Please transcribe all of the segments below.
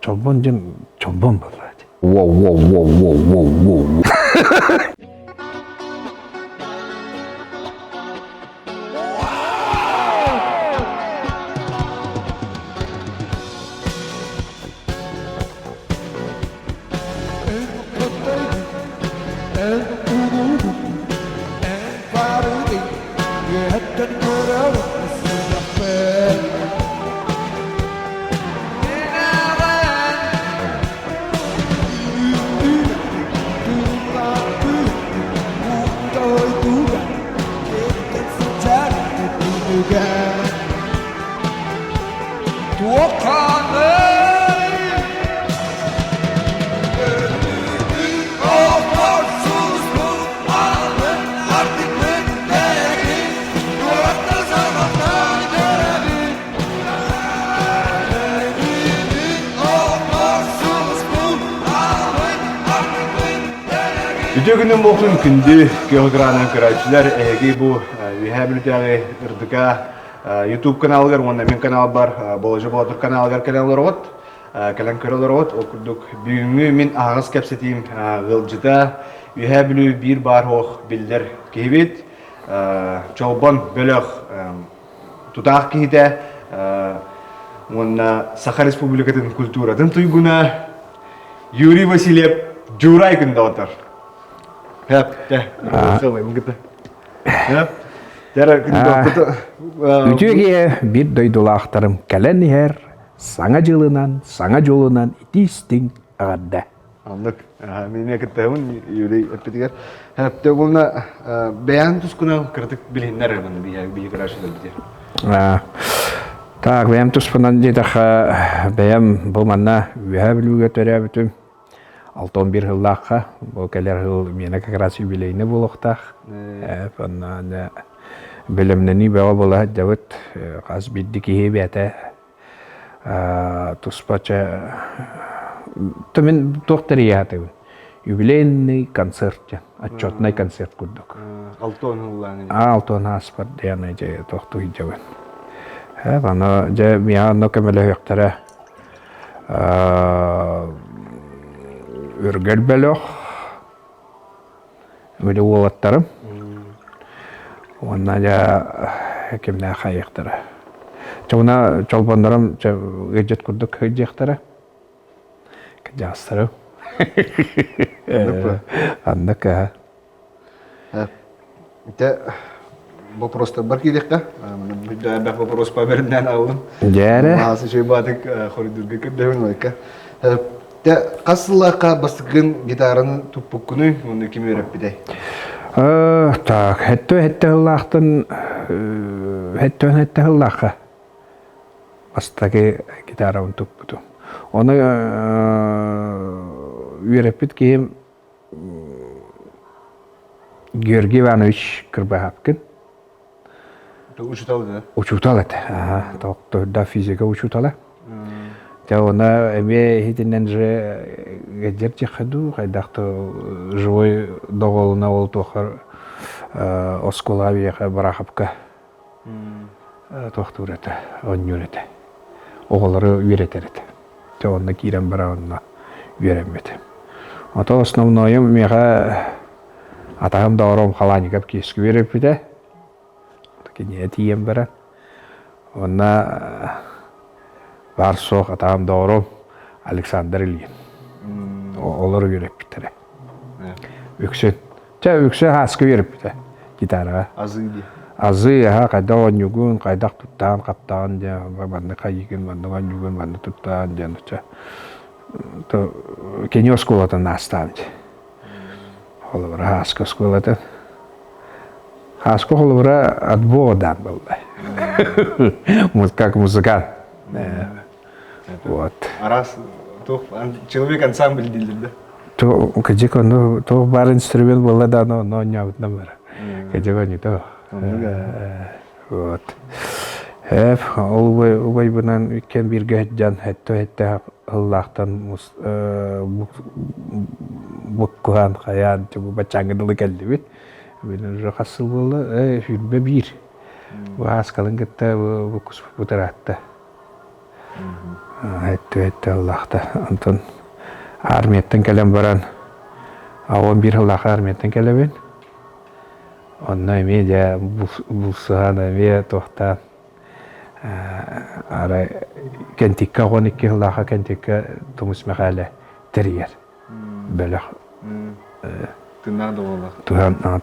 Çolban cem çolban balladı. Wow. Gücünün boğun kündü geografiyanın kırayçılar bu rehabilitali ırdıka YouTube kanalı var, onda men kanal var, bolca boğdur kanal var, kanallar ot, kalan kanallar ot, okuduk büyümü min ağız kapsatayım gılcıda rehabilitali bir bar hoş bildir kibit, çoban bölük tutak kihide, onda Sakha Respublikasının kültüratın tuyguna Yuri Vasilyev Juray kında otur. Hep de. Kıvayım gıda. Hep. Dere kında otur. Ütüge bir doydula aktarım kelen her sana jolundan itisting agada. Anlık. Mine kıttamın Yuri hep diğer. Hep de bununla beyan tuskuna kritik bilinler bana bir karşılığı diye. Так, benim tuşpandan jedak benim bu manna vehabiluga törəbütüm 6-11 yıllıqqa bu keler yıl mene kakrası bileyne buluqtaq. Fanna bilimneni bawa bola David qaz biddiki hebete tuşpaça Tamen doktoriyatı. Юбилейный концерт, отчетный концерт курдук. Алтон уланы. Алтон аспар дияны же тохту идебен. Бана же мия нокемеле яктара үргел белох. Мөде олаттарым. Онна ja кемне хаяктара. Чона чолбандарым геджет курдук хеджектара. Кежастырым. Анныка. Это вопрос то баркидекка. Да, вопрос по вернен алым. Жаре. Масы şey батык хоридурга кедевен ойка. Те касылака баскын гитараны туппукуну муну ким өрөп бидей. Так, хетте лахтын хетте лаха. Бастаки гитараны туппуту. Оны үйреппит кейім Георгий Иванович Кырбахапкин. Учутал да? Учутал это. Да, физика учутала. Да, она эме хитинен же гадерти ходу, хайдахто живой доголына ол тохар Осколавияха Барахапка. Тохтур это, он юрете. Оғылары үйретер это. Да, онна кирен барауынна үйренмеді. Ата основное мега атағым дауром халаникап кескі беріп біді. Кене тием бәрі. Онна бар соқ атағым дауром Александр Ильин. Олар үйреп бітірі. Үксен. Үксен хасқы беріп біді. Гитараға. Азы де. Азы, қайда оңюгын, қайдақ тұттан, қаптан, баны қайыгын, баны оңюгын, баны тұттан, Кене осколатын наставить. Холовра хаска осколатын. Хаска холовра от Бога был. Как музыкант. Вот. А раз человек ансамбль делит, да? То бар инструмент был, да, но не вот номер. Кадика не то. Вот. Убай бынан үткен бирге жан хетте Allah'tan bukkuhan kayan coba bacaan dulu kali bit, bener rahasul bola film bir, bahas kalian kita bukus putar hatta, Әйтті Аллахта. Антон армияттан кәлем баран. Ауын бір Аллаха армияттан кәлебен. Онна мен де бұлсыған әме тоқтан. Ара кәнтикка оған екі Аллаха кәнтикка тұмыс мәқәлі тірігер. Бөліқ. Тыннады олар.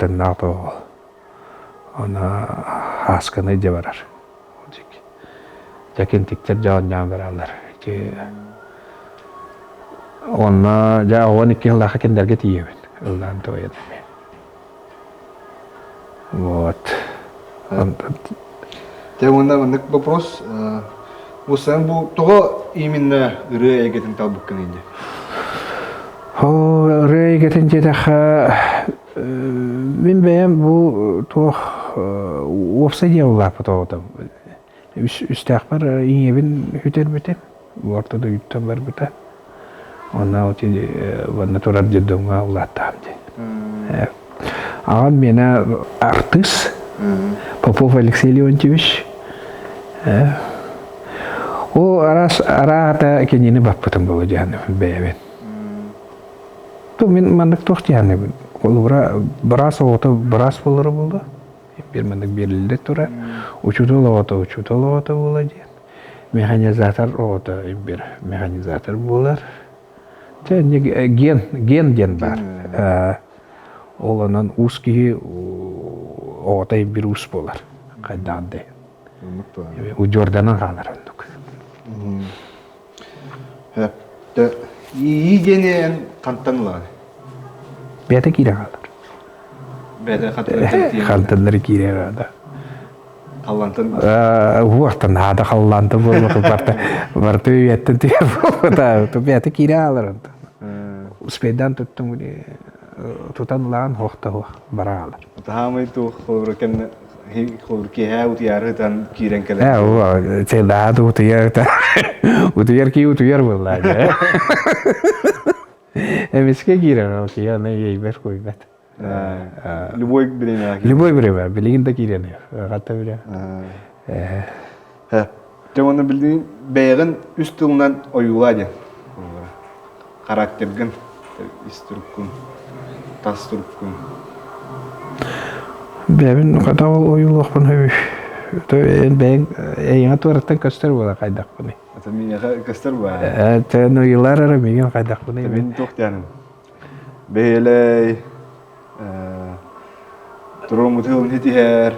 Тыннады ол. Оны асқаны де барар. Кәнтиктер жауын баралар. Онна жа оған екі Аллаха кәндерге тиебін. Аллахын тойады мен. Вот. Онда мындық вопрос. Осыған бұл тұға именно үрі әйгетін талбыққан енді? Үрі әйгетін жедіға мен бәйім бұл тұқ опса де олар бұтағыдым. Үстәқ бар еңебін үтер бітем. Ортада үттен бар бұта. Онна ванна тұрар жедіңға олаттағым де. Ағам мені артыс Попов Алексей Леонтьевич. О арата кенені баппытым болу жағаны бәйбен. Мен мандық тоқ жағаны. Ол біраз оғыты біраз болыры болды. Bir mendek belirli tura uçutolu bulacak. Mekanizatör oğutu bir mekanizatör bular. Çünkü gen var. Olanın uski oğutu bir us bular. Kaydandı. O Jordan'ın kalır olduk. İyi gene kantanlar. Bete kira kalır. Kantanları kira kalır. Kallantın. Vuhtan hada kallantı bulmak vardı üyetten diye bu da bete kira alır. Uspeydan tuttum tutan lan hoxta ho baralar. Tahamı tu xorken xorki ha utiyarıdan kiren kala. Ha o çelada utiyar ki utiyar vallahi. Emeske kiren o ki ya ne yeber koybat. Любой время. Любой время, bilgin kiren ya. Hatta bile. Te onu bildiğin beğen üstünden oyuladı. Karaktergen, istrukun, tastrukun. Ben kadar oyuluk bunu hep. Ben yine tuvaretten göster bu da kaydak bunu. Tabii göster bu. Ten oyular ara mıyım kaydak bunu. Ben çok yanım. Böyle durum mutluluğun hiti her.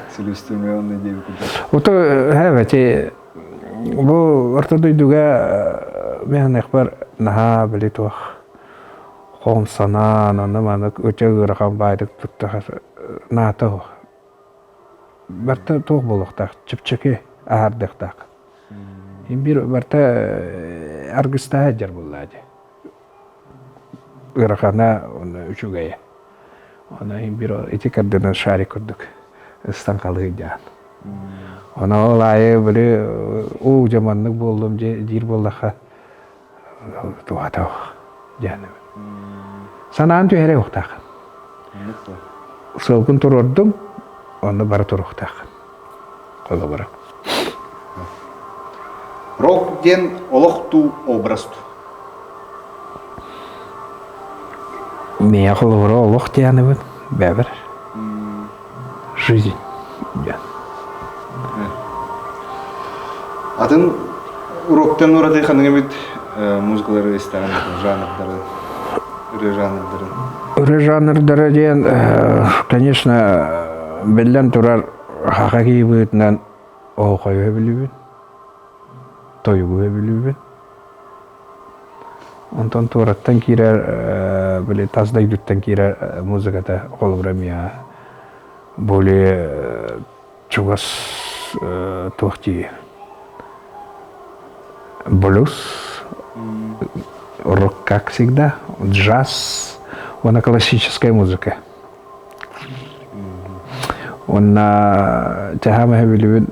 Silüstürme onu diye bir kutu. O da evet. Bu ortada duyduğu ben ekber naha beli tuh. Kom sana nana öte rakam baydık tuttu na tuh. Berta tuh buluktak çıpçıki ağırdıktak. Bir berta argısta hacer bulladı. Irakana onu üçügeye. Ona bir iki kadına şarik kurduk. İstankalıydı. Ona olayı böyle o zamanlık buldum dir buldaka. Tuğata o. Canım. Sana antü here oktak. Solkun tururdum. Onu bara tur oktak. Ola bara. Rok gen oloktu obrastu. Меня холовро лох тянет, бебер. Жизнь. Атын урокtan orada kanıga bit müzikleri isteyen жанрлары. Ürü жанрдары ден, конечно, белден турар хакаки бытынан оқой билибин. Тойгу билибин. Ondan turattan kirer böyle tazda dütten kirer müzikata kolbramya böyle çugas tuhti blues рок как всегда джаз она классическая музыка он тяхама хевелевин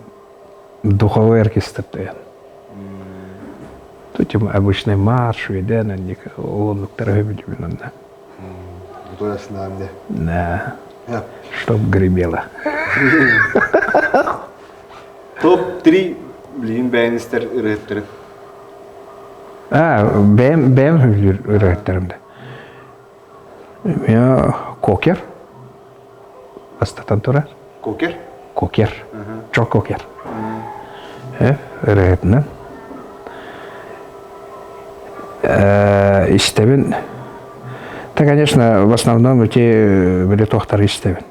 духовой оркестр Тут обычный марш, виден, они он торговали именно. То есть нам да. Да. Чтоб гремело. Топ 3 блин бәйністер үреttірін. Бәм үрәттерімді. Мен кокер. Астатан тұрар. Кокер? Кокер. Жоқ кокер. Үрәтінен. Истебін. Да, конечно, в основном эти были тоқтар истебін.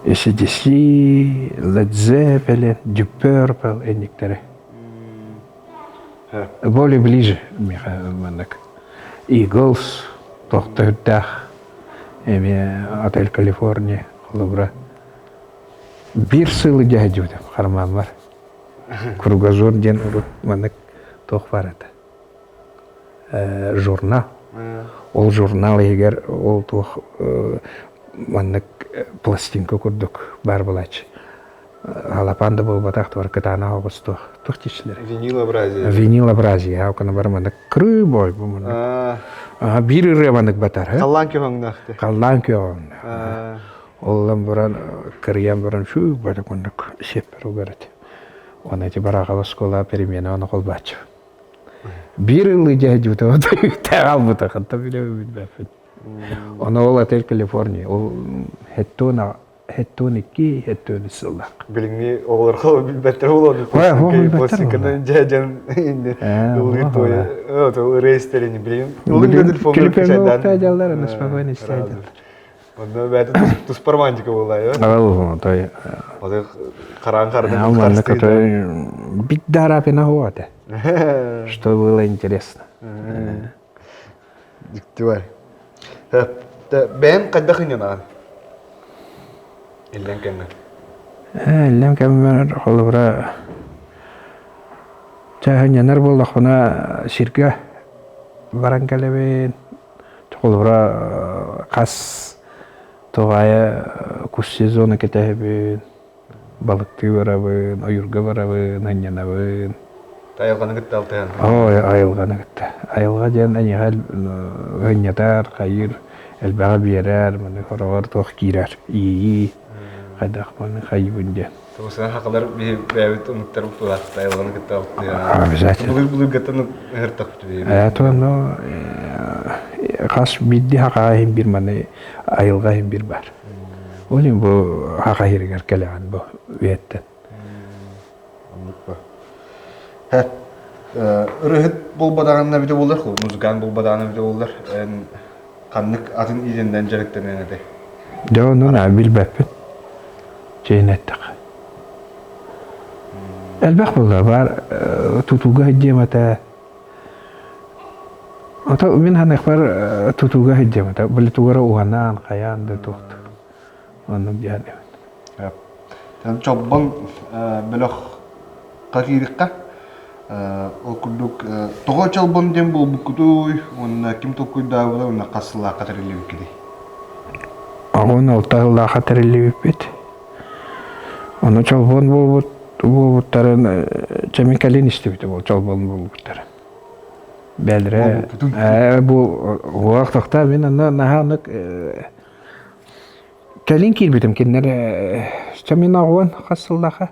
AC/DC, Led Zeppelin, Deep Purple, әніктері. Более ближе, Михаил. Eagles, тоқтырдақ, Отель Калифорния, Лубра. Бір сылы жәдеуді, қарман бар. Кругозор ден ұрып, мәнік тоқ бар еді. Журнал. Ол журнал егер, ол тоқ, мәнік пластинка күрдік, бар бұлачы. Галапанда бұл батақты бар кітана ауыз тоқ тешілер. Винилобразие. Винилобразие, ауқаны бар мәнік кры бой бұл мәнік. Бір үрі мәнік батар. Қаллан кеғаңнақты. Қаллан кеғаңнақты. Олдан бұран, кірген бұран шүйік бәдік мәнік сеппір ұғырды. Оны әте бараға басқола перемені оны қол бачы. Bir yılı cahil oldu. Teğal bu takıntı bile bilmem. Ona ol Otel Kaliforniya. O hettoni ki hettoni sılak. Bilingni oğlar kalı bilbetter oğlanı. Plastikanın cahil indi. Yolu toya. Evet o reislerini bileyim. Yolun da telefonu Klipeni oktayacalar. Onu spavayını isteyeceğim. Onda belki tuzparmancıka olayı. Ağıl toya. O da karan kardan Алманны который бит дарапина года. Что было интересно. Dikti var. Ben kadda kıynan. İllen kendine. Әлләм кәмер холбра. Чаһаннар булды хана ширкә баран кәлебен. Холбра кас тогая куш сезоны кетәбен. Балыкты барабын, аюрга барабын, аннянабын. Тайылғаны кітті алтыян. Ой, айылғаны кітті. Айылға ден әнеғал ғынятар, қайыр, әлбәға берер, мұны қорағар тоқ кейрер. Ии, қайдақ мұны қайыбын ден. Тоғысынан хақылар бәуіт ұмыттар бұқтылар, тайылғаны кітті алтыян. Обязательно. Бұлы гіттіні ғыртақ бұты Тоны қас бидді хақағайын бір мұны айылғайын бір бар. Олин бұл хақайыргар кәліған бұл өйеттен. Үріхіт бұл бадағанына біде болар, музыкан бұл бадағанына біде болар. Қаннық атын иденден жәліктен әнеді. Оны білбәппін. Жейін әттіқ. Әлбәқ болар бар, тұтуға әддем әті. Мен ханық бар тұтуға әддем әті. Білі тұғыра ұғанан, қаянды тұқты. Onun yani. Evet. Yani çabban belak kakirikka. O kuduk toğa çabban dem bu bukutuy. Onun kim tokuy davula onun kasla katarili bikidi. Ağın altağla katarili bikidi. Onu çabban bu tarın çemikalin istibidi bu çabban bu tarın. Belre bu vaxtda men nahanık Кәлин килбитем киннер чамин агуан хасыллаха.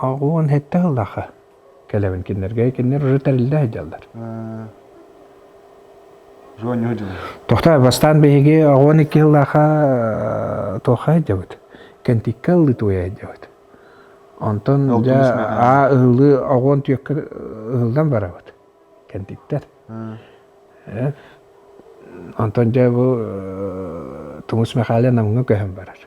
Агуан хетталлаха. Кәләбен киннергә киннер рөтәрилдә һәҗәлләр. Жон юҗу. Тохта бастан беге агуан киллаха тоха җәвет. Кентиккәлли туя җәвет. Антон ja ылы агуан түйәк ылдан барабыт. Кентиктер. Антон ja bu Tumus mekale namunu köhüm barar.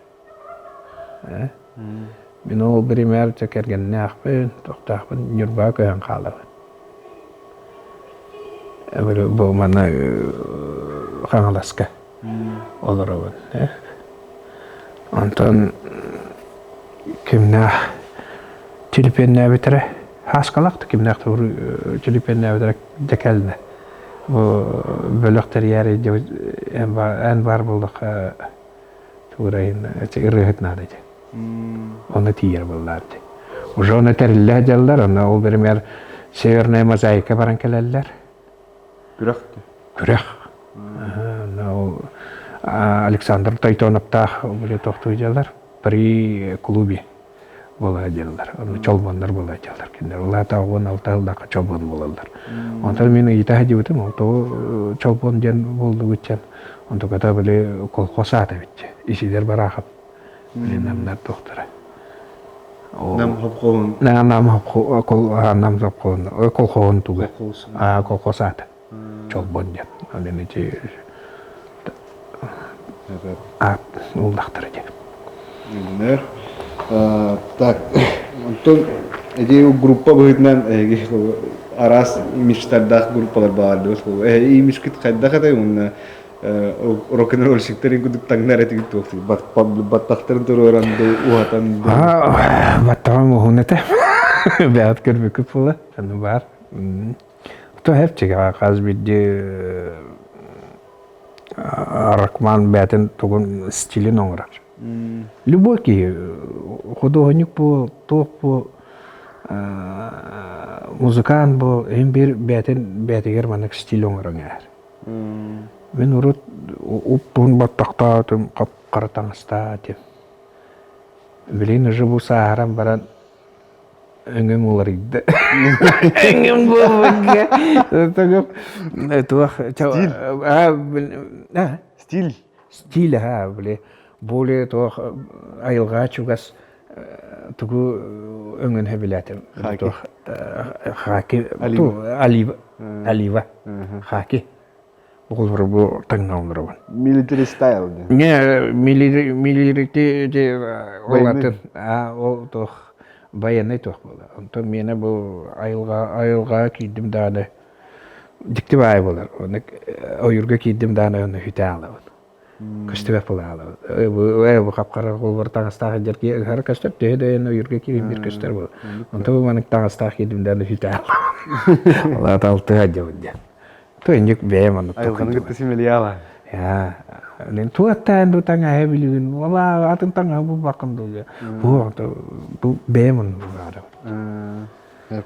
Min ol primer çekergen nähpin, toqtaqpin, yurba köhüm qalabın. Bu mana qanalaska olarabın. Anton kimnah tilipenne bitere hasqalaqtı kimnah tilipenne bitere dekelne. Bu bölükler yeri en var bulduk tuğrayın irrihet narıcı. Onu tiyer bullardı. Уже onu teriller jallar, onu ol birimer Severная mozaika baran keleller. Gürekti. Gürek. Alexander Taytonov'ta böyle toxtuy jallar. При клубе Bola diyorlar. Onu çolbanlar bola diyorlar. Kinler. Ular ta 16 yılda çolban bolalar. Ondan meni ita diyotum. O çolban diyen boldu geçen. Ondan kata böyle kolxosa ata bitti. İşiler bırakıp. Bilenler doktora. Nam hop qoğun. Nam kol nam kol o kolxon tuğu. Kolxosun. Kolxosa ata. Çolban diyen. Ondan içi Evet. улдахтырыгы. Инер. Так. Антон, эти группа быгытнан арас имиштардах группалар бар дос. Имиш кит кайда кадай унна рок-н-ролл шиктерин кудук таңнар этигит токти. Баттахтарын турууранды уатан. Баттаган мохунете. Бәят көрбүк була. Аны бар. То хепчига каз бидди Рахман бәтен тугун стилин оңрар. Любой ки художник бу, топ бу, музыкант бу, эм бир бәтегер манык стиль оңраңар. Мен урут уптун баттакта тем кап каратаңста тем. Билин жыбу саарам баран öngüm olur idi. Öngüm bulmak. Стиль. Стиль, böyle. Böyle tuh ayılga çugas tugu öngün hebilatem. Haki. Haki. Aliva. Haki. Bu tangamlar var. Military style. Ne military de olatın. O tuh bayanay tuh bola. Ondan mene bu ayılga kiydim dağda. Dikti bay bolar. Onu oyurga kiydim dağda onu hütağla. Köstebek bolar. Bu kapkara kol var tağıstağ jerki her köstep de oyurga kiydim bir köster bol. Ondan bu manik tağıstağ kiydim dağda hütağla. Allah taltı hacı oldu. Tu injuk bem onu. Ayılganı gıttı similiyala. Ya, len tuatan tu tangga hebilin, wala atun tangga bu bakın dulu. Bu bemun ada. Hep.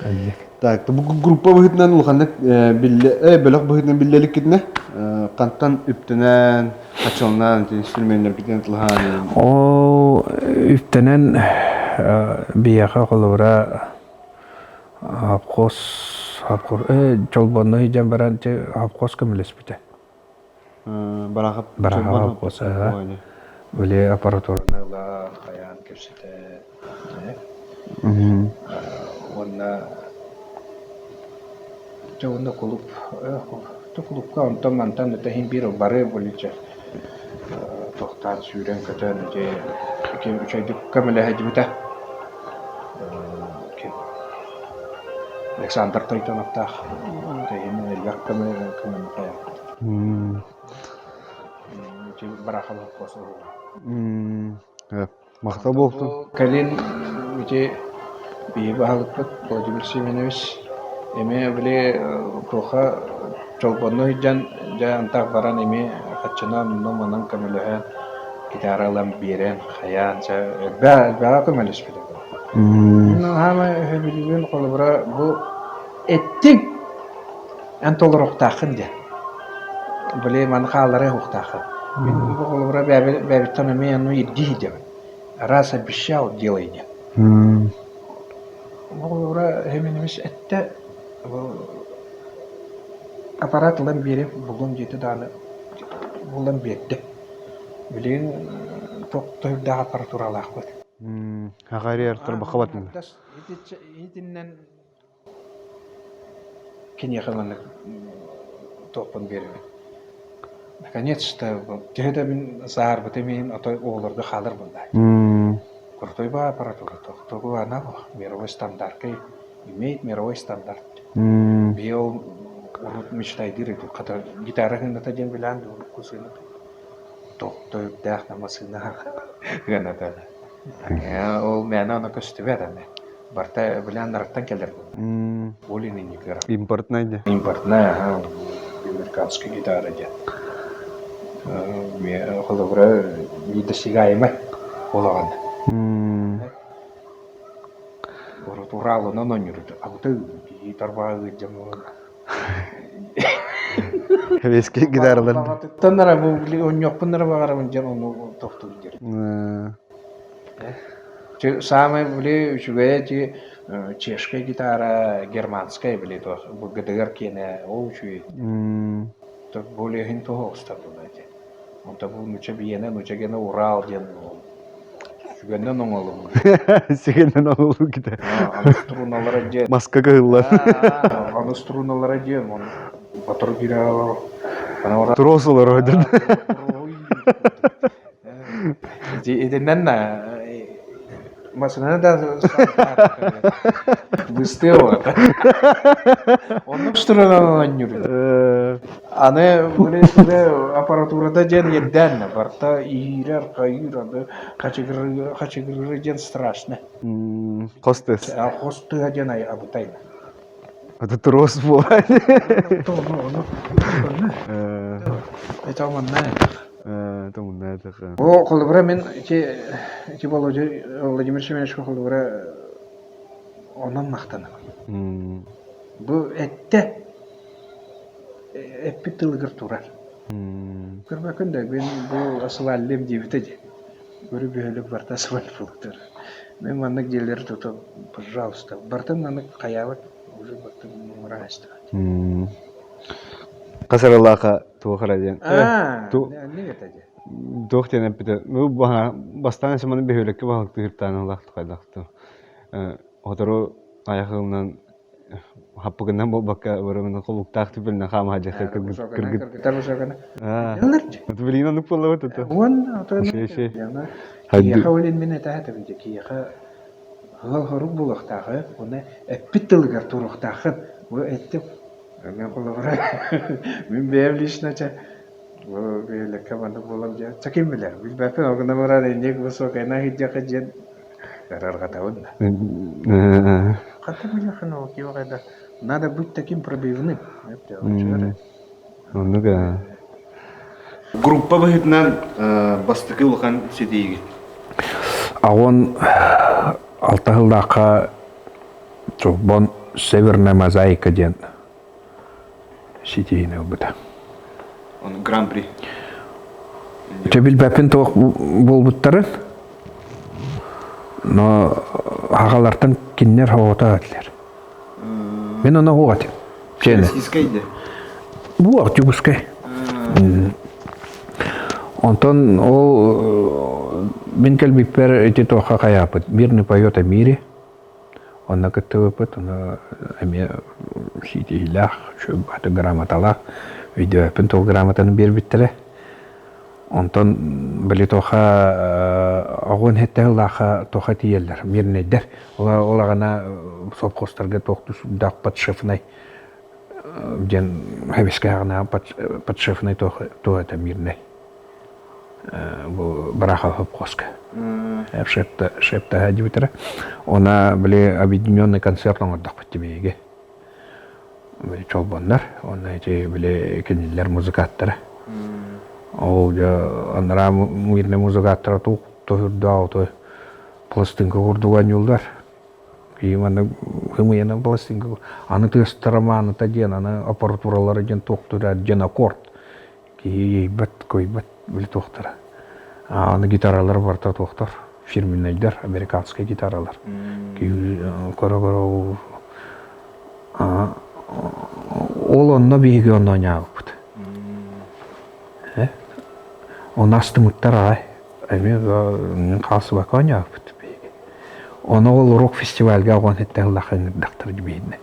Anjek. Так, bu gruppa bıhıtnan ulğanlık bölük bıhıtnan billelik gitne. Kantan üptenen, kaçonan, instrümentler gitne tılhan. O üftenen biyaqa kolora hapkos çolbanlı hicam baranca hapkos kamiles bite. Bırakıp hapkos. Böyle aparaturlarla kayan köşede. Onda çoğunda kulüp kantam mantan da hem bir bare bolice. Tohtar süren katan je kim üçaydı kamela hacimita. Alexander Taytonakta. Tehim elbak kamela kaya. Jadi barakal koso. Evet. Maqta bolsun. Kalin işte bir bahalıklık Vladimir Semyonovich eme böyle koha çolbanı can baran eme kaçınan nomanan kamelahan gitaralan biren hayan ba kamelis bile. Ama hebilin kolbra bu ettik antolorok takın ya. Böyle man khalare huktakın. Ben bu kolbra bebe tanımayan o yedi Rasa bir şey делайне. Kolbra hemenimiz ette aparatla biri bugün jeti dağını bulan berdi. Bilen çok da aparaturalar var. Hagari ertir bakabat mı? Hitinden kini yakalanık topun beri. Наконец-то, когда мен саар бітемейін, атой оғыларды қалыр бұндай. Құртой ба аппаратура, тоғы ана бұл, мировой стандарт, имеет мировой стандарт. Бел урут мечтайды рейді, қата гитарахын ата ден біланды, урут күсіні. Тоқтой дәқ намасына ғана дәді. Ол мәні ана көсті бәді. Барта білан нарықтан келер бұл. Олины не кірі. Импортнайды. Импортная, американский гитара ден. Холовра недосягаемый олаган. Урут Уралы на нонюрут, а вот и торбағы жаман. Веске гитаралар. Таннара бұл он yok bunlara bakarım can onu toktu gider. Самое были чугая чешская гитара, германская были то, ГДР кене оучуй. Так более хинто осталось знаете. Он там ну чабиене, ну чагене Урал ден. Чугенне нонголу. Сигелен олу ките. Аны струналары ден. Маска кыллар. Аны струналары ден. Он батыр биралар. Аны Тросулар ойдун. Иденнен Масына да быстро. Onun strondan yürüdü. Аны böyle аппаратурада ден еден барта ирер кайырады качыгыры ден страшно. Хостес. А хосты ден ай абутайна. Это трос бывает. Это он знает. Это он знает. О, колыбра мен ки Владимир Семенович колыбра онан мактана. Бу этте эпитылгыр турар. Көрбөкүндө мен бул асылалым дебитеди. Көрүп бөлүп барта асыл булуптар. Мен мандык жерлер тутуп, пожалуйста, бартын мандык каябык уже бартын мурашты. Касар Аллаха туохара ден. Не этеди. Доктен эпите. Ну бастан шаманы бөлекке багык тыртан Аллах кайдакты. Отору аягымнан хаппыгынан болбакка өрөмүн колуктак түбүнөн хама жакка кыргыт. Тарбышагана. Это блин, ну поло это. Вон, а то Ши. Я хавалин мен этахта бинде кияха гал булактагы, уны эпитилгер туруктагы, бу эттеп мен колобра. Мен бевлишнача бу белекке банды болам жа. Чаким билер. Бил бапы огна барады не высокая хиджака жен. Карарга таунда. Ката билахно кивагада. Надо быть таким пробивным. Онуга. Группа быһытынан бастыкы улахан сетиги. Он алтahылдака чобон Северная мозаика ден сетине убыта. Он гран-при. Тебил бапин тоқ болбуттарын, но ағалартан киннер хауата атлер. Мен оны оғатым. Искайды. Буақ жүгіскай. Онтон ол мен кәлбіппер эти тоқа қаяпыт. Мирный поет о мире. Онна күтті өпіт. Оны әме сетейлақ, шөбаты грамоталақ. Видео әпін тоқ грамотаны бербіттірі. Онтон білі тоқа оғын хеттәғылаға тоқа тиелдер. Мирнейдер. Олағана сопқостарға тоқты сұдақ подшефнай. Ден хәбеске ағына подшефнай тоға это мирней. Бұл браха хопқоска. Шепта хади бітірі. Она білі объединенный концерт оңырдақ біттімеге. Білі чолбондар. Она эти білі кенелер музыкаттары. Ол анара мирный музыкаттары тоғырдау той пластинка құрдуған юлдар. Кейманы хымыяны пластинка. Аны тыстырама, аны таден, аны аппаратуралары ден тоқтырар, ден аккорд. Кейбет, көйбет білі тоқтыра. Аны гитаралар барта тоқтар. Фирменнейдер, американская гитаралар. Кора-кора ол онна бейге онна оңағып. Он астымыттар ай. Әме қасы бақа оңағып. Оны ол рок фестивальға оған әттен лақын дақтыр жібейді.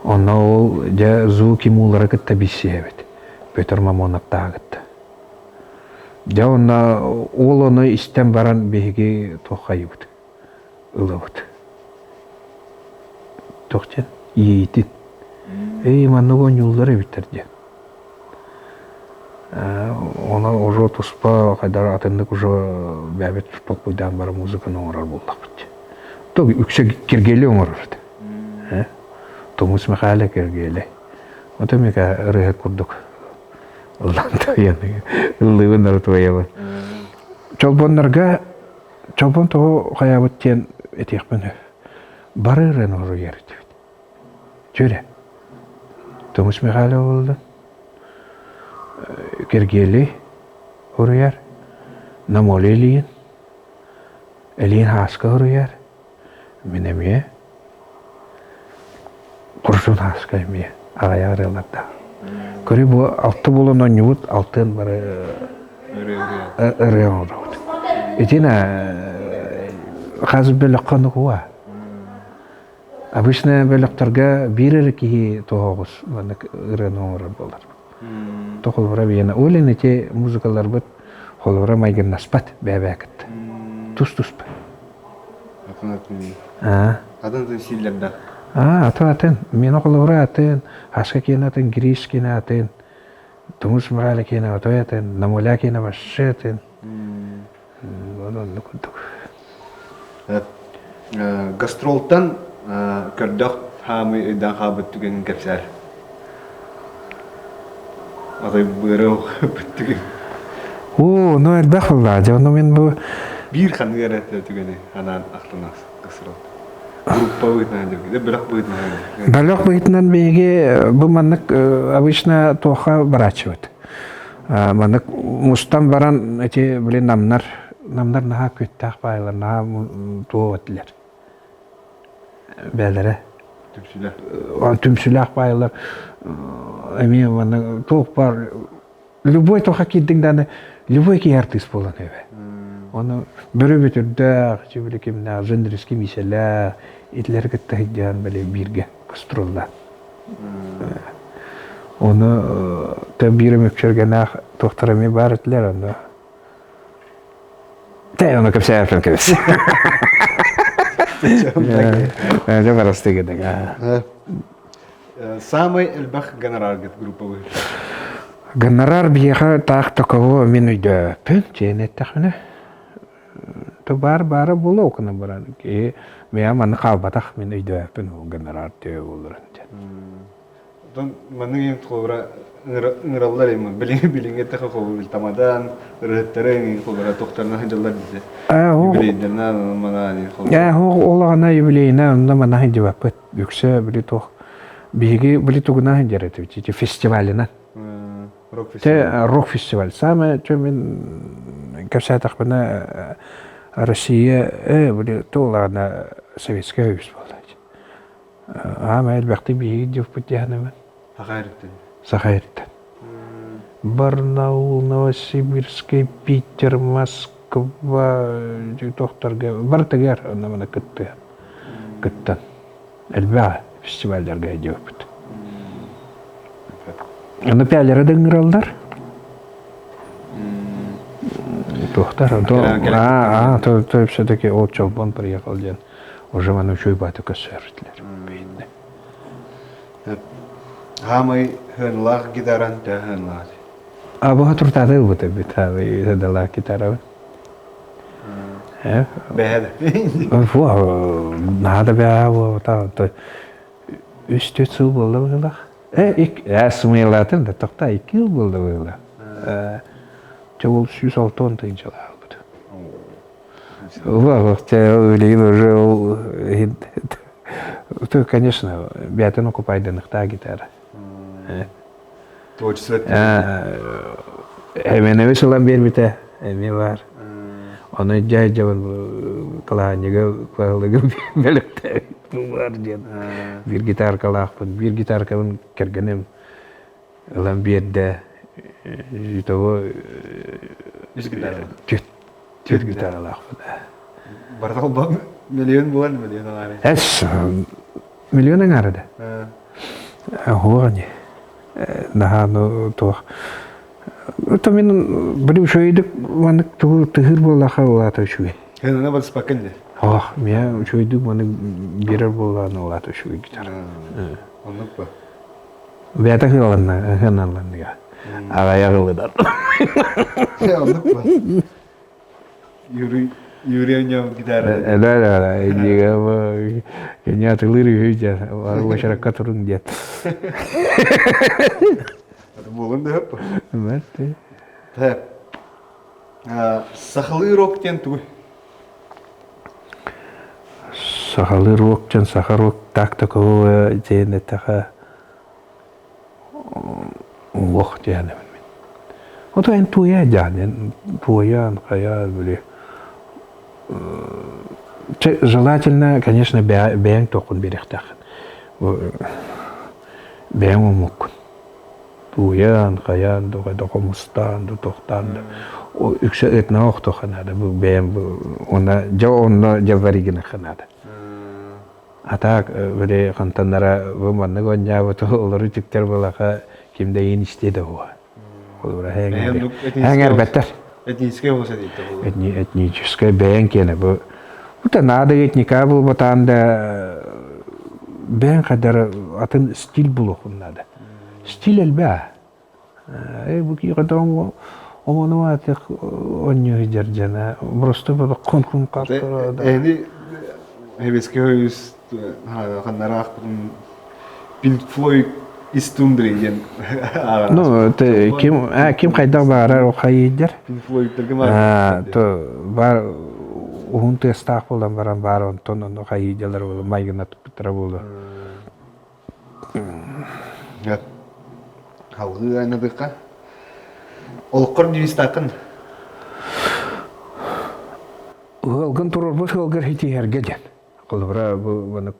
Оны ол звуки мулары күтті бейсебет. Петр Мамонов тағытты. Ол оны істен баран бейге тоқайыбыд. Үлібід. Тоқтен, ейетін. Маны оң юлдары бітерді. Оны уже тұспа қайдар атындық уже бәбет тұспақ бұйдан бары музыканы оңырар болдақ бітті. Тоғы үксе кергелі оңырырды. Томус Михайлы кергелі. Ота мека рыхет күрдік. Ұлланды яны, ұллығын ұрты ойабы. Чолбонларға, чолбон тоғы қаябыттен етекпін бары рен ұры ерді. Чөре. Томус Михайлы болды. Кергели урияр. намолелиен. Элиен хаска хурuyar. Минеме. Куршун хаска эме. Агая араларда. Көрі бұл алты болын ойнуыт, алтын бары ырыян ұрауыт. Етена қазы бөлік қаны қуа. Обычно бөліктарға бір ұры кейі тоғыз ырыян оңыры болар. Тоқыл бұра бейені. Олен ете музыкалар бұд, қол бұра майгын наспат бәбәкіт. Тұс-тұс ба. Атын силерді. Атын. Мен оқылығыра атын, Ашқа кен атын, Гриш кен атын, Тумус Мұралы кен атын, Намоля кен башы атын. Оны күндік. Гастролтан көрдіқ хамы үйдан қабыт түген кәпсәр. Адай бұйры бүттіген. Ну әлбәқ болды. Оны мен бұл... Bir kanı yaratıyor tükeni anan aklına kısırıl. Группа выйдет, да бирок выйдет. Бирок выйдет беге бу маннык обычно тоха брачивает. Маннык мустан баран эти билен намнар наха көттак байлар, наха тоотлар. Бәлере. Түмсүләк байлар. Эми маны топ бар. Любой тоха киддиңданы, любой ки артист болан эбе. Оны бүрі бүтірдіғ, жебілікеміне жындреске миселі, етлер кіттігіден біле бірге кістролла. Оны тән бірім өпшергенақ тоқтыраме бар етлер, оны. Тәй, оны көпсе әрпен көпсе. Жа барасты кедіг. Самый әлбәқ гонорар кет группа бұйыр? Гонорар бейеға тақ тоқығы мен үйді пін, жейнеттіқ мені. Бары болу оқына баран. Мен маны қалбатақ мен үйді әпін гонорар төе болыр. Мәнің ең тұқылыра ыңыралар емі, біліңе тақы қолы тамадан, ұрғыттары ең қолыра тоқтарына хынжалар бізе. Юбилейдерна, мана не қолыра. Олағана юбилейна, онда мана хынжы бапыт. Бүксі білі тоқ. Бейгі білі тұғына хынжар әті, фестивалінен. Рок-фестиваль. Самы, что мен кәпсәтақ бұна Россия, толағына советская өйіз болды. Әлбәқті бейгі деп бұттияны мен. Сақайрыттан. Барнаул, Новосибирский, Питер, Москва, тоқтарға, бартығар, оны мұны күттан. Әлбәға фестивальдарға деп бұт. Оны пәлері дыңыралдар. Тоқтар, то все-таки от Чолбон приехал ден. Уже маны үшөй баты көсөрітлер. Хамай хынлақ гитаран да хынлақ. Бұға тұртады бұты біт, хыдалақ гитара. Бәді? Нада бәді, үсті сыл болды бұғылақ. Смыйлатын да тоқта 2 yıl болды бұғылақ. Ол 106 тыйын жылы албыды. Ойлейін уже то, конечно, бәтін окупайдынықта гитара. Творчество. Әмен өсілан бербіті, әме бар. Оны жай жауын қалағанеге қағылығы бәлікті бар ден. Bir gitar қалақпын, bir gitar қалын кергенім ұлан берді. Того тет гитара лахпын. Бартал ба миллион болан миллион аңары. Әс миллион аңарыды. Оғаны. Нахану тоқ. То мен білім шөйдік, маңық тұғыр болаға олаты шөй. Хэнына бады спакынды? Мен шөйдік, маңық берер болағаны олаты шөй гитара. Онық ба? Бәті хыналанныға. Ағая ғылыдар. Онық ба? Юрий өңем гитара. Әлі, кәне атылыр өйде, башараққа тұрын дед. Болын да өп. Мәтті. Сақылы роктен тұғы? Сақылы роктен, сақы рок тақтықы дейін әттіға оқ дейіні. O da en tuya yani tuя кая böyle желательно, конечно, бәң тоқын беректақ. Бәң омук. Туян, қаян, доқомустан, тоқтан. O үксе этна оқты қанады. Бұл бәң, ona javаригіні қанады. Атақ, біле қантанлара бұманны қонja бұты олары түктер болаға кімде ең істеді оға. Әңер бәттер. Этническое болса дейді. Этническое бәң кені. Бұта нады этника бұл бұтанда бәң қадары атын стиль бұл оқынады. Стиль әлбә. Бұл кейқадан оманы атық онны жәржана. Просто бұл қон-қон қақтырады. Әні хебеске өз қандарақ Pink Floyd истундры ген. Ну, кем қайда барар о қайыдер? Pink Floyd'терге бар. Бар уһун тестақ болан баран бар онтон оны қайыдерлер болу, майгына тұппытыра болу. Халғы айнадыққа. Олыққыр дүйістақын? Олғын тұрыр бұл олғыр хеті әргеден. Қолыбыра бұны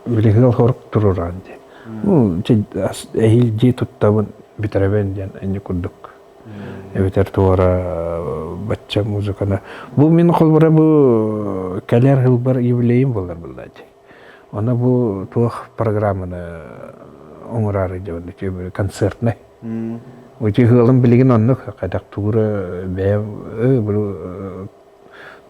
білігіл қорық тұрыр анде. Әйіл де тұттабын бітірәбен ден әне күрдік. Әбетер туара бачча музыканы. Бұл мен қолыбыра бұл кәлер ғыл бар евлейім болар бұлдади. Ona bu tuh programını onurar diye konsertne. O cihazın bilgin onu kadar tuğra beğen bu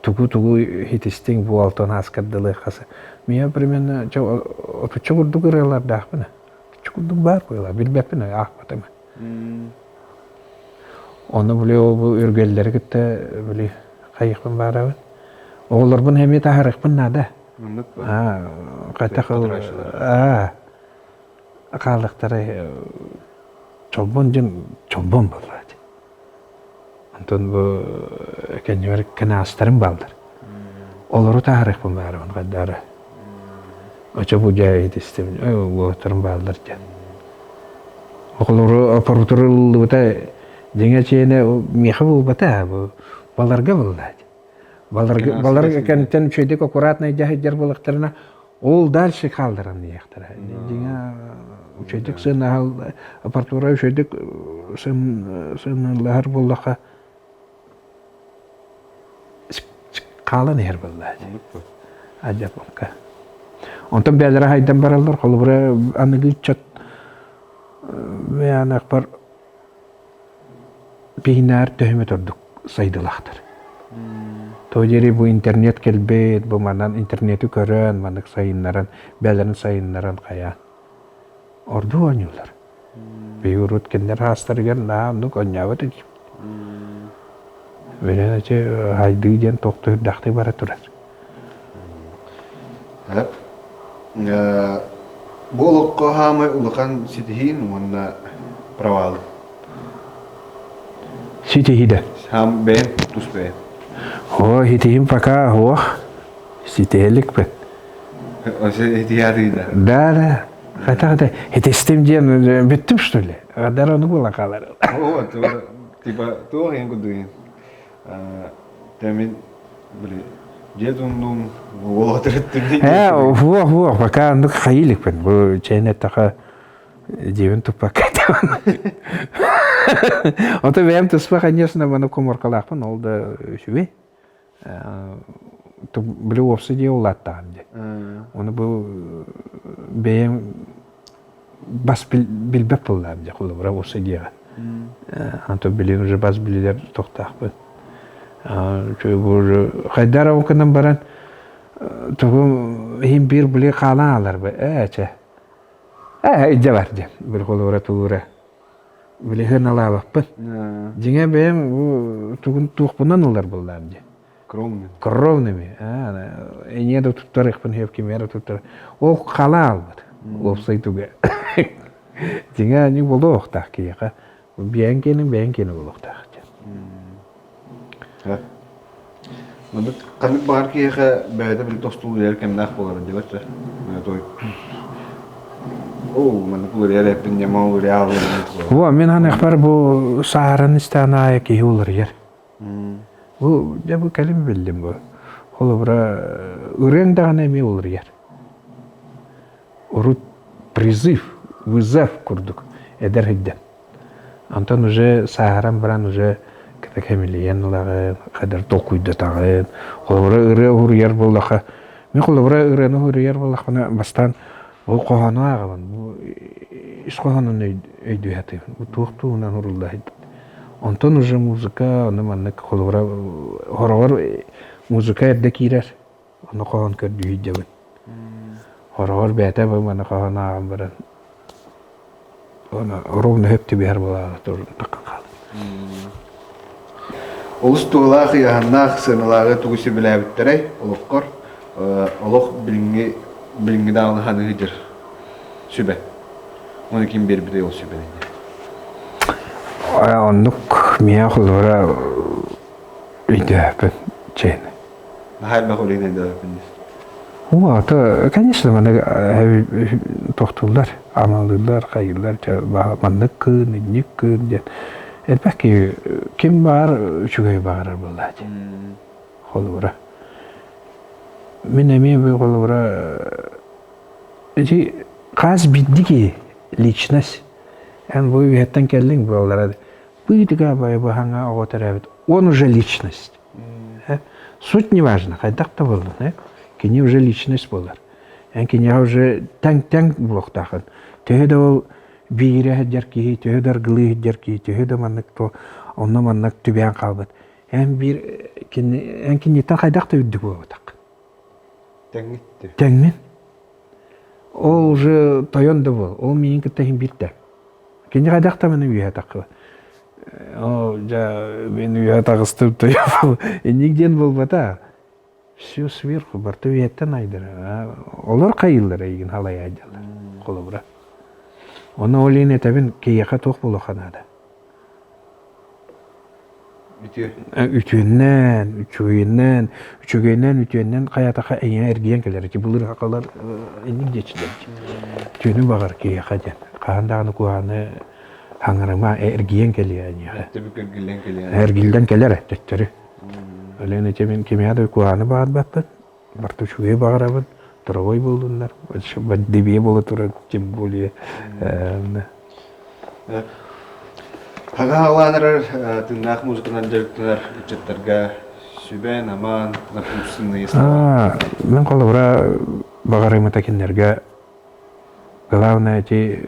tuğu hitisting bu altın haskadalı kası. Miya primena çok çok duguralar da bana. Çok dug var böyle bilmem ne ahmadım. Onu bile o ürgeller gitti bile kayıkın var. Oğullar bunu hem taharik bunlar da. Kaytakıl akalıkları çobon bulurdu. Ondan bu kendileri kanastarın baldır. Onları tarih bunlar on kadar. Açı bu cahit istemiyor. Bu tarım baldır can. Onları aparatörlü bata denge çeyne mihavu bata bu balarga bulurdu. Балар кенттен үчөйдүк аккуратный жахыджар болуктарына ол дальше калдыран дияктар. Деңа үчөйдүк сынал апартура үчөйдүк сыналар боллака калан ер болду. Ажап онка. Онтон бәлер хайдан баралар, колбура аныгы чат мен акбар бинар төһмөт ордук сайдылактар. Тожери bu internet kelbet, bu manan interneti көрөн, манык сайыннаран, бәлерин сайыннаран кая. Орду ойнулар. Бейурут кендер хастырген, нук ойнабыды дейм. Беренече хайды ден тоқты дақты бара турар. Бұл ұлыққа хамы ұлықан сетихин, онна правалы? Сетихиде? Хам бәйін, тұс бәйін. О, хитихим пока, о, сетелік бән. Осе хитихадыйда? Да. Хата, хитистим ден біттім, что ли? Адар оны бола қалар. О, типа, туақ ең күдігін. Тәмен, біле, жетундың олатырыттым дейін. Во, пока андық қайылік бән. Бұл чайнет тақа девін тупа кәйтемін. Ота бәйім тұспа, конечно, бұны көмірқалақпын, ол да үшіме. Білі опсы де олаттаған де. Оны бұл бәйім бас білбәп болдам де, құлы бұра опсы деға. Анто білін уже бас білілер тоқтақпын. Қайдар ауқынан баран, тұғым ең бір білі қалан алар бі. Идде бар де, бір құлы бұра тұғыра. Білі ғын алабақпын. Жеңе бәйім тұғын туықпынан олар болдам де. Кровными. Энеду туттарых пан хев кемера туттар. Ол халал бит. Опсай туга. Динга ни болдох так кияка. Бенкенин болдох. Мында канык бар кияка бәйдә бил тостул ер кемнах болар диләр. Менә той. О, мен кулер эпин яма улер алып. Во, мен анахпар бу сааран истана яки улар ер. Бу я бу калим билдим бу. Холобра үрен дагана ми улар ер. Урут призыв, вызов курдук. Эдер хидден. Антон уже сааран бран уже ката камилиен лагы, кадар толкуйда тагы. Холобра үре ур ер боллаха. Мен холобра үрен ур ер боллахана бастан ол кохана аган. Бу иш коханын өйдү хаты. Бу туктуунан уруллай. Антон уже музыка, аны маннык холобра хорогор музыка эрде кирер. Аны кохан көрдү үйдебин. Хорогор бәтә бу маны кохана аган баран. Ona ровно hepti bir bala takkan kaldı. Олус туылақ яғаннақ сыналағы тугусы біләбіттерей, олыққор, олық білінгі дағыны ханы хыдыр сүбе. Оны кем бербіде ол сүбенінде? Оннук мия құлыра үйді өпін чейіні. Хайр бақ олейін әнді өпіндес? Ата, конечно, мана тоқтулар, амалдылар, қайылар, маннык күн, инник күн ден. Әлбәкки ким бар, үчүгөй бағарар болла. Холура. Мен әмен бұл холура қаз биддіки личность. Ән бұл үйеттен келдің боллар. Бұйдыға бай бұхаңа оғытар әбіт. Он уже личность. Суть не важно, қайдақта болдың. Кини уже личность болар. Кини уже тәң блоктахын. Төһөдө ол бийре хәддерки, төһөдө аргылы хәддерки, төһөдө маннык то, онна маннык түбән калбыт. Бир кини тан хайдакта үддү болотак. Тәңитти. Тәңмен. Ол уже тойонда бол. Ол менин кеттен биртә. Кини хайдакта менә үйә такы. О, мен үйә тагыстып тояп. Нигден болбата. Все сверху, барты үйеттен айдыр. Олар қайылдар егін халай айдалар. Қолы бұра. Оны олейін етабін кейеқа тоқ болу қанады. Үтүйіннен қаятақа әйін әргейен келер. Бұлыр қақалар әйнік дечілер. Үтүйіні бағар кейеқа ден. Қағандағыны қуғаны хаңырыма әргейен келер. Әргейден келер әттеттері. Öyle temin kimyada kuanı bağır battı. Bartu şuya bağırabın. Travay bulunlar. Dibiye bolu tura kim boluyor. Haga havanlar tırnak müzikadan direktörler ücretlerge süben aman napusunu yasla. Ben kolabora bağırayım takinlerge. Главное эти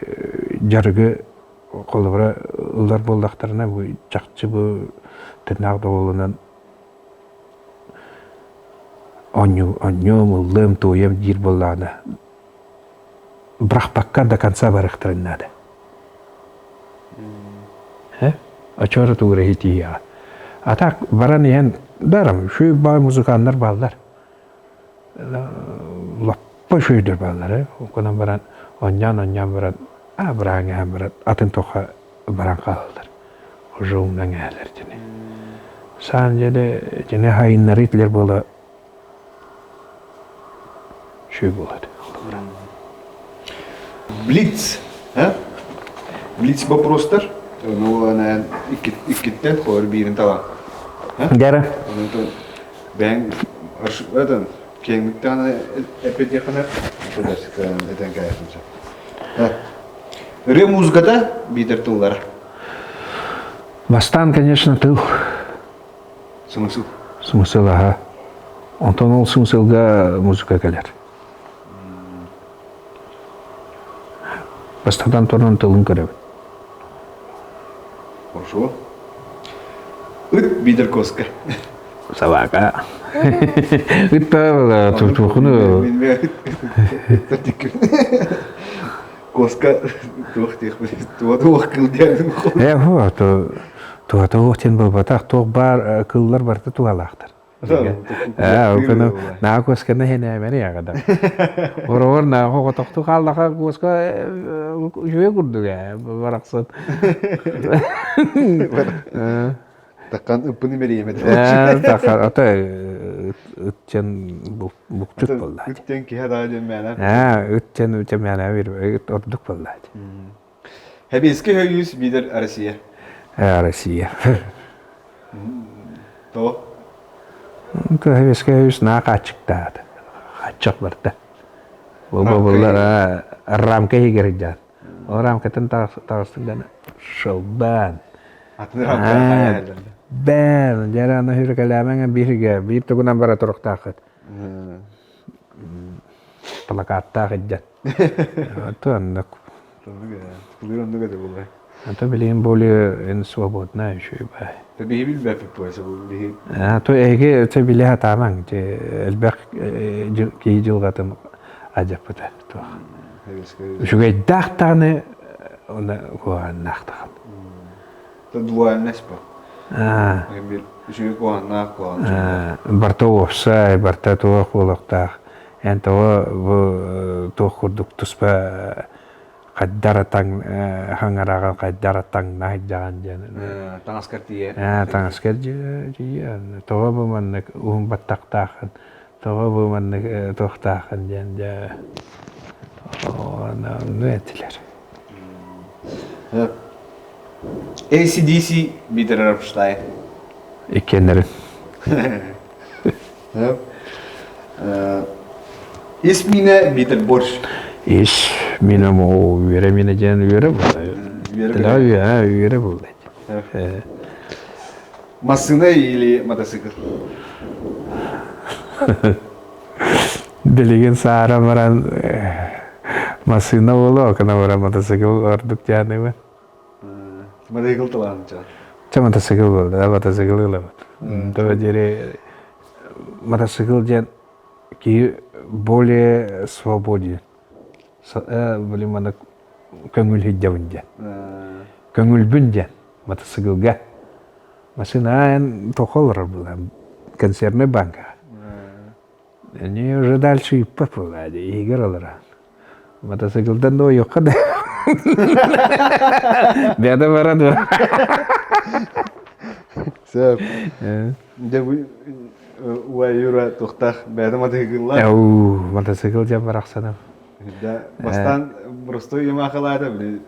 жаргы kolabora ıllar boldaklarına bu çakçı bu tırnak doğulunun Оннём, улым, туем, дир болланы. Бірақ баққа до конца барықтырын надо. А чоры туғыры хития. А так, баран ен, дарам, шүй бай музыкандар балдар. Лаппа шүйдір балдар, Оконан баран, оннян баран, баран баран, атын тоқа баран қалдар. Жоңнан әлер жіне. Сан жеді, жіне хайыннар итлер болы, şöyle болады. Блиц, Блиц вопростар. Ну, она иккеттен хор бирин тала. Гәрі. Ben arşivden kendikten epey yakına şurada eden gayetimiz. Ре музыкада бидер тыллар. Бастан, конечно, тыл. Смысл? Смысл, ага. Онтан ол смыслға музыка келер. Бастадан торнан тылын көріп. Хорошо. Үт бидер коска. Собака. Үт па тухуну. Коска тух тих тух кылден. Вот, туhtен был батақ, тух бар кыллар барты туалақтыр. Окуну на косканы хене мени ягада. Орор на хоготокту калдака коска жүйө курдуга бараксын. Таккан ыппыны берейме. Такар ата үтчен буктут болла. Үттен киһэ даа дэммэнэ. Үтчен мяна бир ордук болла. Хэбиске хөйүс бидер Россия. Россия. То. Көһөбеске үс наакачыктаат. Хачак барда. Буллар рамка егердят. О рамкатын тагыстыган шылбан. Атын рамка хаялда. Бән, жараны хүркәләмәңә биргә, бир тугынан бара торыктакыт. Плакатта гыддат. Атаннык. Кулыроннуга да булай. Это билин более ин свободная еще и бай. Ты бихибил бәпик бойса бу бихиб. То эге те биле тамаң те элбек ки жылгатын ажапыта. Шугай дахтаны она гуаннахтан. То дуальность па. Бир шугай гуаннах гуан. Бартовса, бартатуа холоктах. Энто бу тохурдук туспа каддаратаң хаңарага каддаратаң найдаган жан. Таңаскартие. Таңаскар жия. Това бу маннык ум баттактахын. Това бу маннык тохтахын жан жа. Она нетилер. ACDC бидер Рапштайн. Икенер. Исмине бидер Борш. Иш минамо үере мине жан үере бу. Үере бу. Машина или мотоцикл? Билеген сара маран машина боло, кана бара мотоцикл ордук жаны. Мотоцикл таланча. Мотоцикл болду, мотоцикл болду. То жере мотоцикл жан ки более свободен. Блин, ана көңүл хиджабын жан. Көңүл бүн жан мотоциклга. Машина тохолор была, консервная банка. Они уже дальше и попали, и играли. Мотоцикл давно ехал. Беда ворону. Все. Да вы уайюра тухтах беда мотоциклла. Мотоцикл жам барахсанам. Да, бастан просто ямахалада, блин.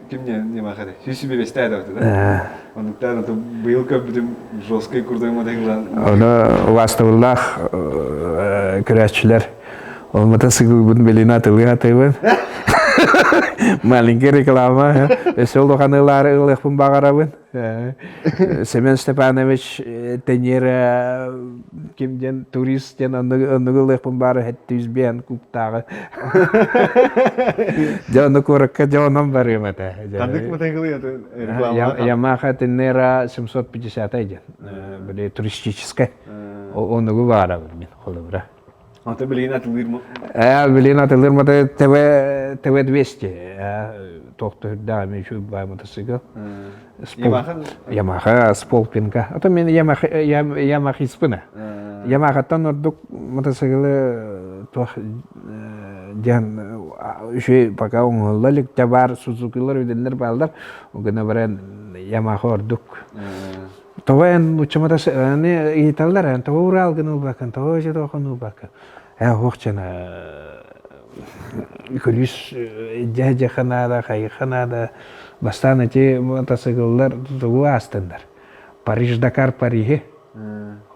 Кимне ямахада. Сюсибе вестада, да? Он тогда был как бы жесткий крутой мотоцикл. Onu vastavullah küraşçılar o motosikl bunu belina tılıyor tabii. Malinki reklama. Vesel dokanlar ılıq pun bağırabın. Semen Stepanovich tenyer kimden turist den onu ılıq pun bağır hette yüzbeyen kuptağı. Jangan korak jangan baru mata. Kandık motosikl ya reklama. Yamaha tenera 750 aja. Böyle turistik. Onu guvara ben kolabra. Anta belina atılır mı? Belina atılır mı da TV 200. Toktu dami şu bay motosikl. Yamaha Spolpinka. Ata men Yamaha ispina. Yamaha'tan orduk motosikli toh jan şey paka onlalık tabar Suzuki'ler ödenler ballar. O gene beren Yamaha orduk. Tovan uçmada ne İtalyanlar tova Ural gönül bakın, tova işte okunu bakın. Hoşçana kulis cahcahana kayıkhana da bastane ki motosikletler tuğu astanlar. Paris Dakar Paris.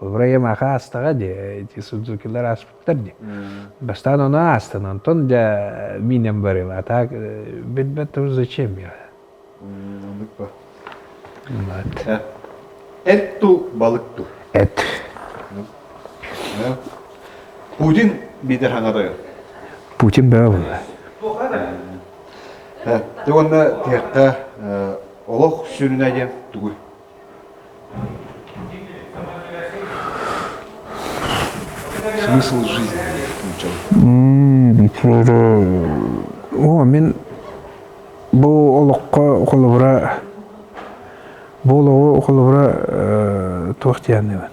Buraya Yamaha astaga de Suzuki'ler aspıtlar de. Bastane ona astan ondan da minem barım atak bitbet zачем ya. Anladık bak. Evet. Et tu, balık tu. Et. Putin bider hangada yok. Putin böyle. De onda tiyakka olok sürüne gen tuğu. Смысл жизни. О, мен bu olukka kolubra toxtiyanı ben.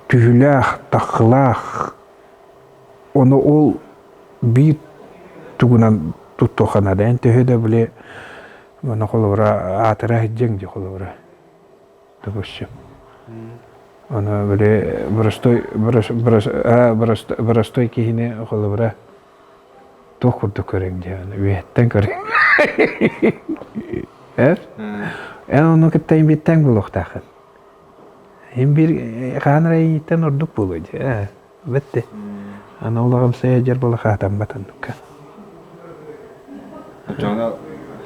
Tühülək, taxılaq, onu ol bir tuğunan tuttuğanadan tühü de bile Оны қолыбыра атыра хиджең де қолыбыра. Допустим. Оны біле бұрастой кейіне қолыбыра тоқ күрді көрең де. Үйеттен көрең. Оны күттайын беттен бұл оқтақын. Bir kanrayı yitten orduk bulucu. Bitti. Ana olağım sayıcır bulu xatam batandık. Жаңа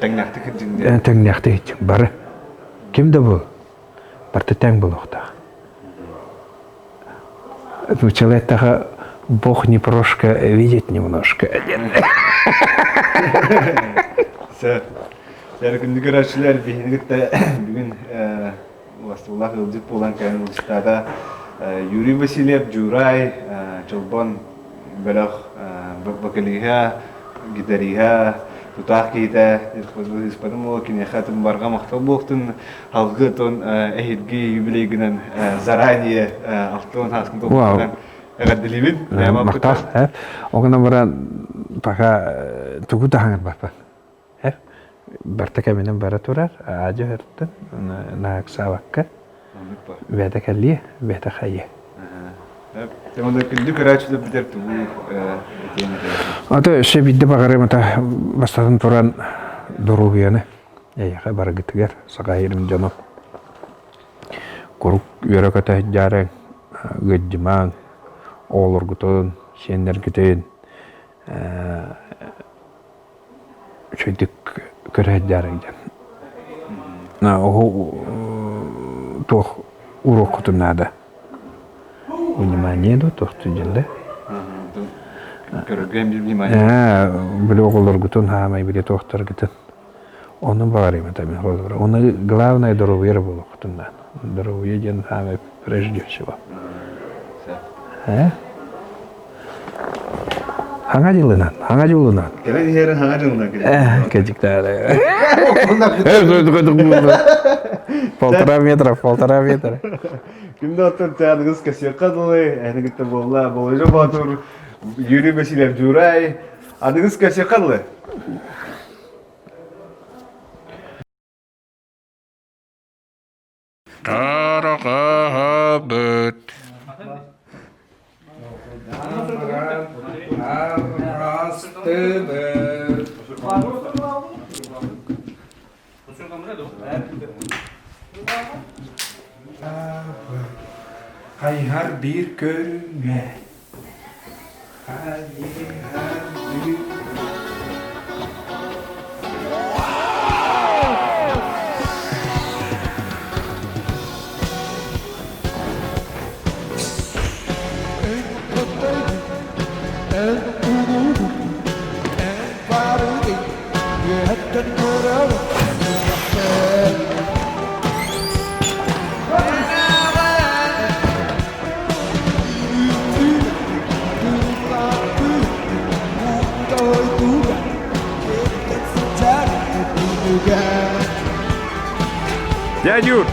тәңнәхті кірдіңде. Тәңнәхті için бары. Kimde bu? Barta тәң бұл оқтақ. Ну, человек Бог не прошка видит немножко. Сәркінді көрәшілер бейінгітті бүгін Властылах ылдық болан кәйін ұлыстада Юрий Васильев, Джурай, Чолбон, Бәліқ, Бакалиға, Гитариға, Тутақ кейті, Испаным ол кенеқатын барға мақтал болқтын, халқы тон әйетге юбилейгінен заранее алтын хаскын тоқтан әғадділебін. Мақтал, оғына бұра паға түгі тағыңыр бақпан. Барта кәменен бара турар, ажы хырттын, нағық саваққа, бәді кәлі, бәді қайы. Темада күлді көрәчілі бітер түгі етейін. Аты өше бидді бағарым ата бастатын туран дұру бүйені. Әйіға бары гітігер, саға ерім жанып. Күрік үйері көті жарың, ғыджымаң, олыр күтін, сендер күтін. Шөйдік көрәт жарың жан. Оғы тоқ урок күтінады. Внимание до тоқ түджілді. Көрген бір внимание. Білі оғылыр күтін, хамай білі тоқтар күтін. Оны бағарым атамын қолыр. Оны главное здоровье болу күтіндан. Здоровье жан хамай прежде всего. Хаңа жылынан. Кәлі жерін хаңа жылынан келеді. Кәжіктері. Полтора метра. Кімді оттыр тәңіңіз кәсек қадылы, әнігітті болла, болыжы батыр, Юрий Васильев Джурай. Адыңыз кәсек қадылы? Тарыға бұт. Hayhar bir görünme. Hayhar bir Дядю!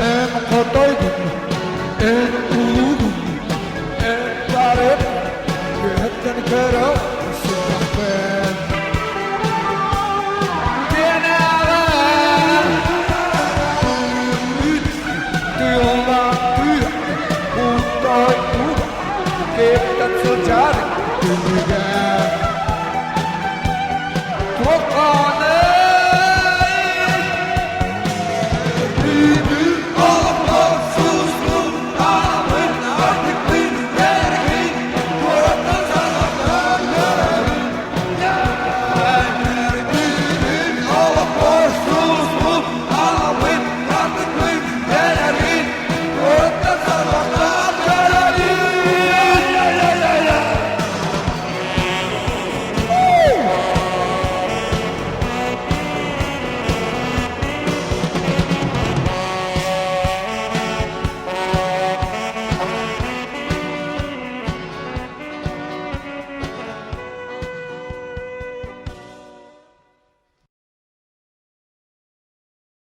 en kotoydun, en uluydun, en varıp, gökten kara ısınak ben. Genel, duyulan duy, uday uday, gökten sıcak, gönlü